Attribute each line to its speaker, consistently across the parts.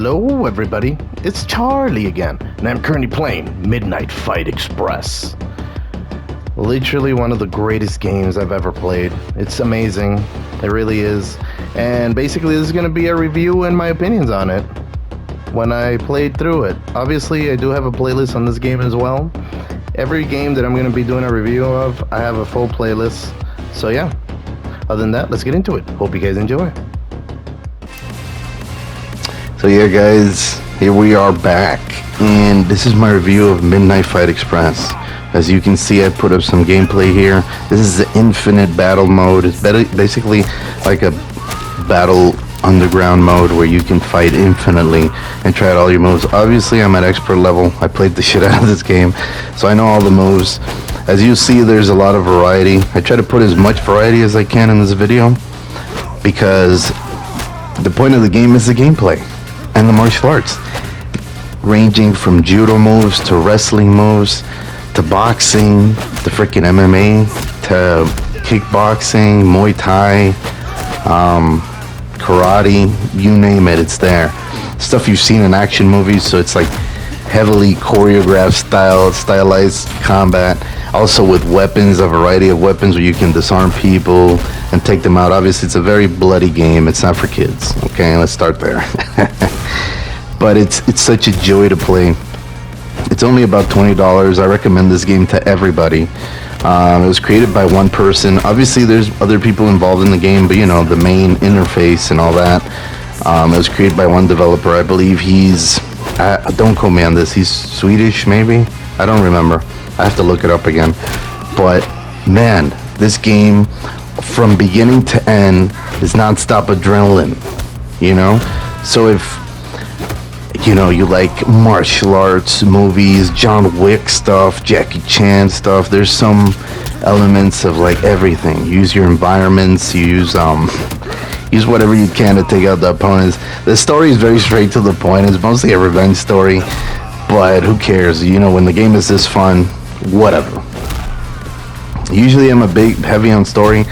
Speaker 1: Hello everybody, it's Charlie again, and I'm currently playing Midnight Fight Express. Literally one of the greatest games I've ever played. It's amazing, it really is. And basically this is going to be a review and my opinions on it when I played through it. Obviously I do have a playlist on this game as well. Every game that I'm going to be doing a review of, I have a full playlist. So yeah, other than that, let's get into it. Hope you guys enjoy.
Speaker 2: So yeah guys, here we are back, and this is my review of Midnight Fight Express. As you can see, I put up some gameplay here. This is the infinite battle mode. It's basically like a battle underground mode where you can fight infinitely and try out all your moves. Obviously I'm at expert level. I played the shit out of this game, so I know all the moves. As you see, there's a lot of variety. I try to put as much variety as I can in this video because the point of the game is the gameplay and the martial arts, ranging from judo moves to wrestling moves to boxing to freaking MMA to kickboxing, Muay Thai, karate, you name it, it's there. Stuff you've seen in action movies, so it's like heavily choreographed stylized combat. Also with weapons, a variety of weapons where you can disarm people and take them out. Obviously it's a very bloody game. It's not for kids. Okay, let's start there. But it's such a joy to play. It's only about $20. I recommend this game to everybody. It was created by one person. Obviously there's other people involved in the game, but you know, the main interface and all that. It was created by one developer. I believe he's don't quote me on this, he's Swedish maybe, I don't remember, I have to look it up again. But man, this game from beginning to end is non-stop adrenaline, you know. So if you know you like martial arts movies, John Wick stuff, Jackie Chan stuff, there's some elements of like everything. You use your environments, you use whatever you can to take out the opponents. The story is very straight to the point. It's mostly a revenge story, but who cares? You know, when the game is this fun, whatever. Usually I'm a big heavy on story,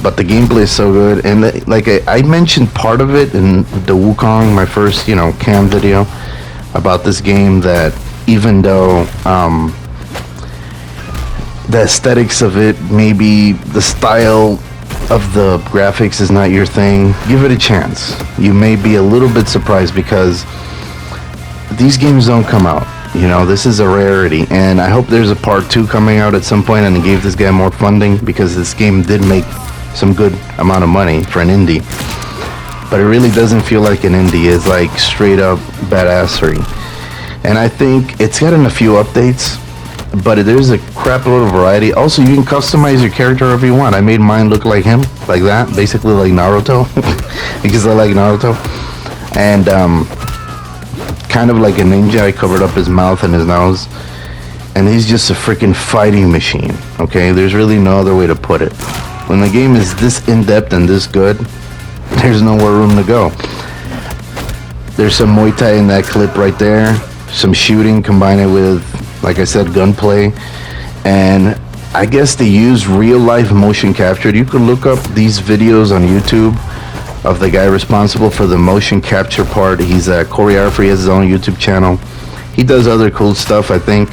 Speaker 2: but the gameplay is so good. And like I mentioned part of it in the Wukong, my first, you know, cam video about this game, that even though the aesthetics of it, maybe the style of the graphics is not your thing, give it a chance. You may be a little bit surprised because these games don't come out, you know. This is a rarity, and I hope there's a part 2 coming out at some point and it gave this guy more funding, because this game did make some good amount of money for an indie, but it really doesn't feel like an indie. It's like straight up badassery. And I think it's gotten a few updates, but there's a crap load of variety. Also, you can customize your character however you want. I made mine look like him, like that, basically like Naruto, because I like Naruto. And kind of like a ninja, I covered up his mouth and his nose, and he's just a freaking fighting machine. Okay, there's really no other way to put it. When the game is this in-depth and this good, there's nowhere room to go. There's some Muay Thai in that clip right there, some shooting, combine it with, like I said, gunplay, and I guess they use real-life motion capture. You can look up these videos on YouTube of the guy responsible for the motion capture part. He's a choreographer, he has his own YouTube channel. He does other cool stuff, I think,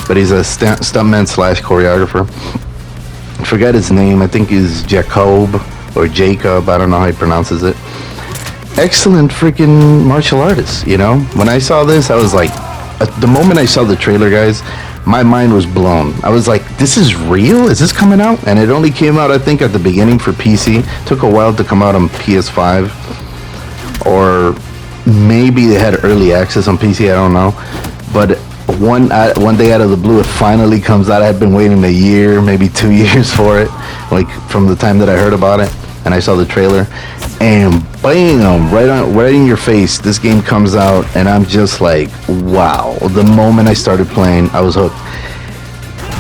Speaker 2: but he's a stuntman slash choreographer. I forgot his name, I think he's Jacob, or Jacob, I don't know how he pronounces it. Excellent freaking martial artist, you know. When I saw this, I was like, the moment I saw the trailer, guys, my mind was blown. I was like, this is real? Is this coming out? And it only came out, I think, at the beginning for PC. Took a while to come out on PS5. Or maybe they had early access on PC, I don't know. But one day out of the blue, it finally comes out. I had been waiting a year, maybe 2 years for it, like from the time that I heard about it and I saw the trailer. And bam, right in your face, this game comes out, and I'm just like, wow. The moment I started playing, I was hooked.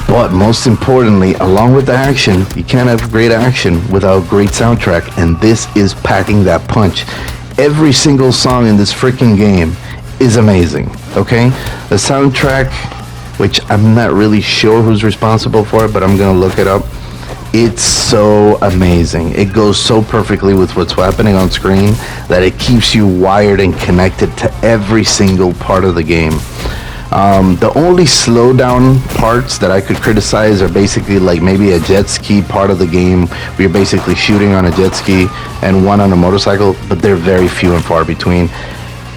Speaker 2: But most importantly, along with the action, you can't have great action without great soundtrack, and this is packing that punch. Every single song in this freaking game is amazing, okay? The soundtrack, which I'm not really sure who's responsible for it, but I'm gonna look it up. It's so amazing. It goes so perfectly with what's happening on screen that it keeps you wired and connected to every single part of the game. The only slowdown parts that I could criticize are basically like maybe a jet ski part of the game where you're basically shooting on a jet ski and one on a motorcycle, but they're very few and far between.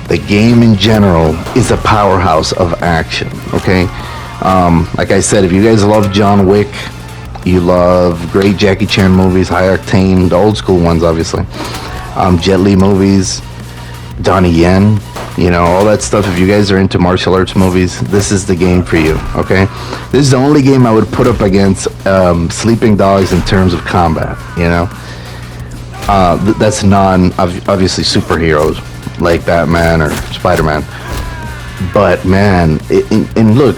Speaker 2: The game in general is a powerhouse of action, okay? Like I said, if you guys love John Wick, you love great Jackie Chan movies, High Octane, the old school ones obviously, Jet Li movies, Donnie Yen, you know, all that stuff. If you guys are into martial arts movies, this is the game for you, okay? This is the only game I would put up against Sleeping Dogs in terms of combat, you know? That's obviously superheroes like Batman or Spider-Man. But man, and look,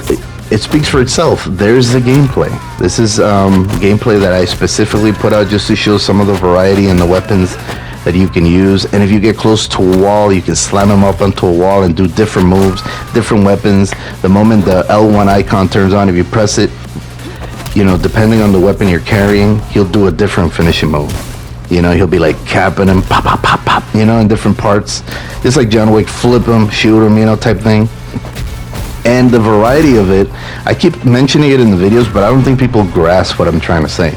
Speaker 2: it speaks for itself. There's the gameplay. This is gameplay that I specifically put out just to show some of the variety in the weapons that you can use. And if you get close to a wall, you can slam them up onto a wall and do different moves, different weapons. The moment the L1 icon turns on, if you press it, you know, depending on the weapon you're carrying, he'll do a different finishing move. You know, he'll be like capping him, pop, pop, pop, pop, you know, in different parts. Just like John Wick, flip him, shoot him, you know, type thing. And the variety of it, I keep mentioning it in the videos, but I don't think people grasp what I'm trying to say.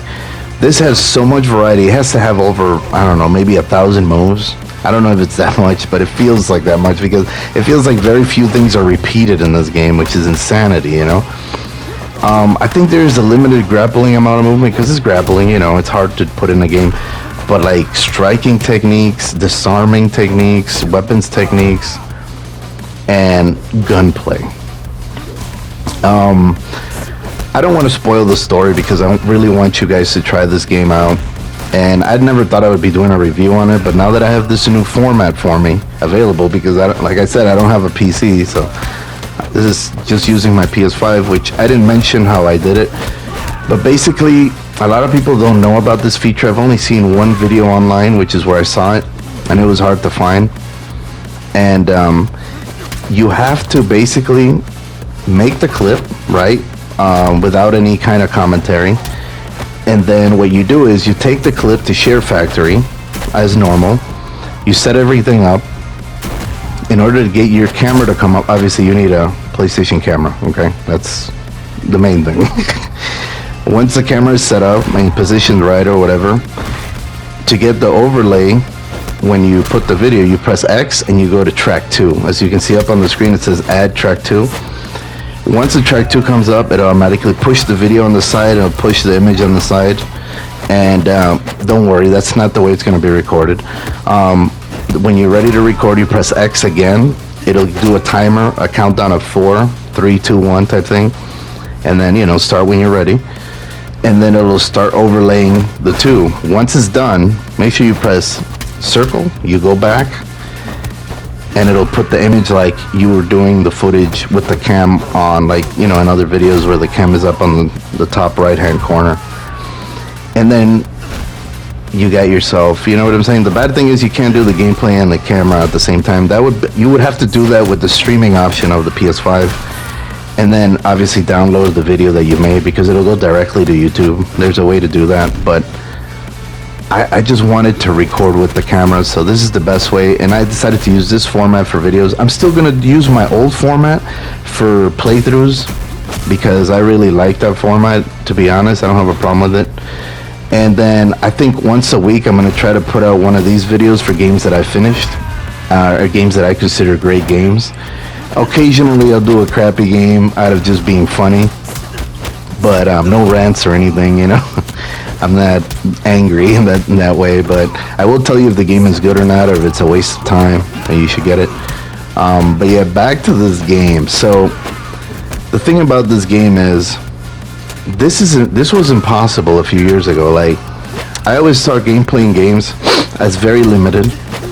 Speaker 2: This has so much variety. It has to have over, I don't know, maybe 1,000 moves. I don't know if it's that much, but it feels like that much because it feels like very few things are repeated in this game, which is insanity, you know? I think there's a limited grappling amount of movement because it's grappling, you know, it's hard to put in a game. But like striking techniques, disarming techniques, weapons techniques, and gunplay. I don't want to spoil the story because I really want you guys to try this game out. And I'd never thought I would be doing a review on it, but now that I have this new format for me available, because like I said, I don't have a PC, so this is just using my PS5, which I didn't mention how I did it. But basically, a lot of people don't know about this feature. I've only seen one video online, which is where I saw it, and it was hard to find. And you have to basically make the clip, right, without any kind of commentary. And then what you do is you take the clip to Share Factory as normal. You set everything up. In order to get your camera to come up, obviously you need a PlayStation camera, okay? That's the main thing. Once the camera is set up and positioned right or whatever, to get the overlay, when you put the video, you press X and you go to track 2. As you can see up on the screen, it says add track 2. Once the track 2 comes up, it automatically pushes the video on the side and it'll push the image on the side. And don't worry, that's not the way it's going to be recorded. When you're ready to record, you press X again. It'll do a timer, a countdown of 4, 3, 2, 1 type thing. And then, you know, start when you're ready. And then it'll start overlaying the 2. Once it's done, make sure you press circle, you go back, and it'll put the image like you were doing the footage with the cam on, like, you know, in other videos where the cam is up on the top right hand corner. And then you got yourself, you know what I'm saying? The bad thing is you can't do the gameplay and the camera at the same time. You would have to do that with the streaming option of the PS5. And then obviously download the video that you made because it'll go directly to YouTube. There's a way to do that, but I just wanted to record with the camera, so this is the best way, and I decided to use this format for videos. I'm still going to use my old format for playthroughs because I really like that format, to be honest. I don't have a problem with it. And then I think once a week I'm going to try to put out one of these videos for games that I finished, or games that I consider great games. Occasionally I'll do a crappy game out of just being funny, but no rants or anything, you know. I'm not angry in that way, but I will tell you if the game is good or not, or if it's a waste of time, then you should get it. But yeah, back to this game. So the thing about this game is, this was impossible a few years ago. Like, I always saw gameplay in games as very limited.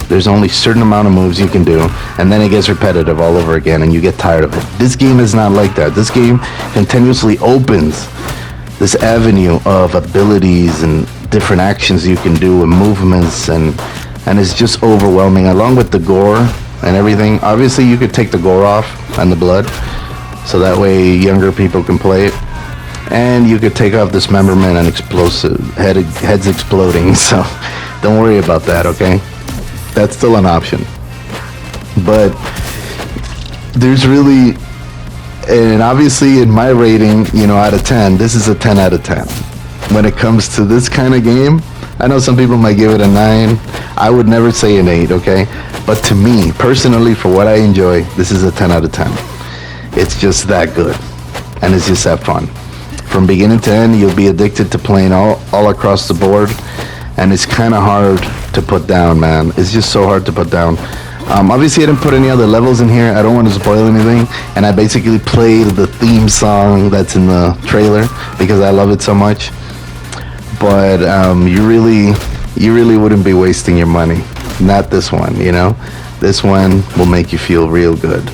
Speaker 2: There's only a certain amount of moves you can do, and then it gets repetitive all over again, and you get tired of it. This game is not like that. This game continuously opens this avenue of abilities and different actions you can do and movements, and it's just overwhelming, along with the gore and everything. Obviously you could take the gore off and the blood, so that way younger people can play it. and you could take off dismemberment and explosive heads exploding. So don't worry about that, okay? That's still an option. But there's really, and obviously in my rating, you know, out of 10, this is a 10 out of 10. When it comes to this kind of game, I know some people might give it a 9. I would never say an 8, okay? But to me, personally, for what I enjoy, this is a 10 out of 10. It's just that good. And it's just that fun. From beginning to end, you'll be addicted to playing all across the board. And it's kind of hard to put down, man. It's just so hard to put down. Obviously, I didn't put any other levels in here. I don't want to spoil anything. And I basically played the theme song that's in the trailer because I love it so much. But you really wouldn't be wasting your money. Not this one, you know. This one will make you feel real good.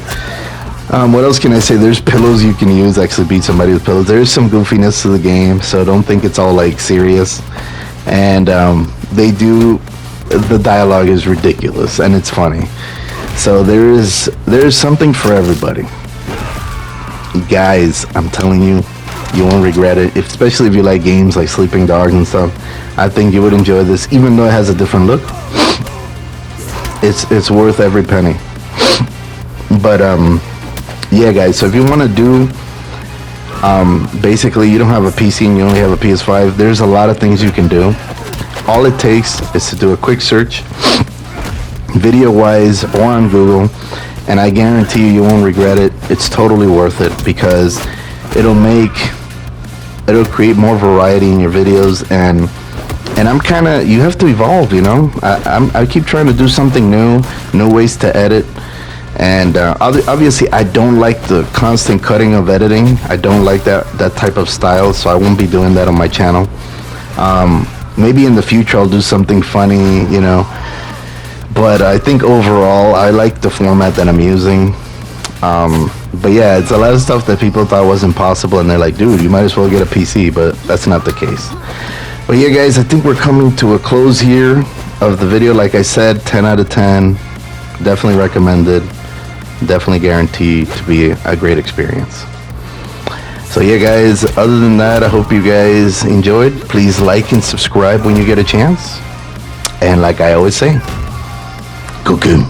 Speaker 2: What else can I say? There's pillows you can use. Actually beat somebody with pillows. There's some goofiness to the game, so don't think it's all like serious. And the dialogue is ridiculous and it's funny. So there's something for everybody. Guys, I'm telling you, you won't regret it. Especially if you like games like Sleeping Dogs and stuff. I think you would enjoy this, even though it has a different look. It's worth every penny. But yeah, guys. So if you want to do, basically, you don't have a PC and you only have a PS5. There's a lot of things you can do. All it takes is to do a quick search, video-wise or on Google, and I guarantee you won't regret it. It's totally worth it because it'll create more variety in your videos, and you have to evolve, you know. I keep trying to do something new ways to edit, and obviously I don't like the constant cutting of editing. I don't like that type of style, so I won't be doing that on my channel. Maybe in the future I'll do something funny, you know. But I think overall I like the format that I'm using. But yeah, it's a lot of stuff that people thought was impossible, and they're like, dude, you might as well get a PC, but that's not the case. But yeah, guys, I think we're coming to a close here of the video. Like I said, 10 out of 10. Definitely recommended. Definitely guaranteed to be a great experience. So yeah, guys, other than that, I hope you guys enjoyed. Please like and subscribe when you get a chance. And like I always say, go game.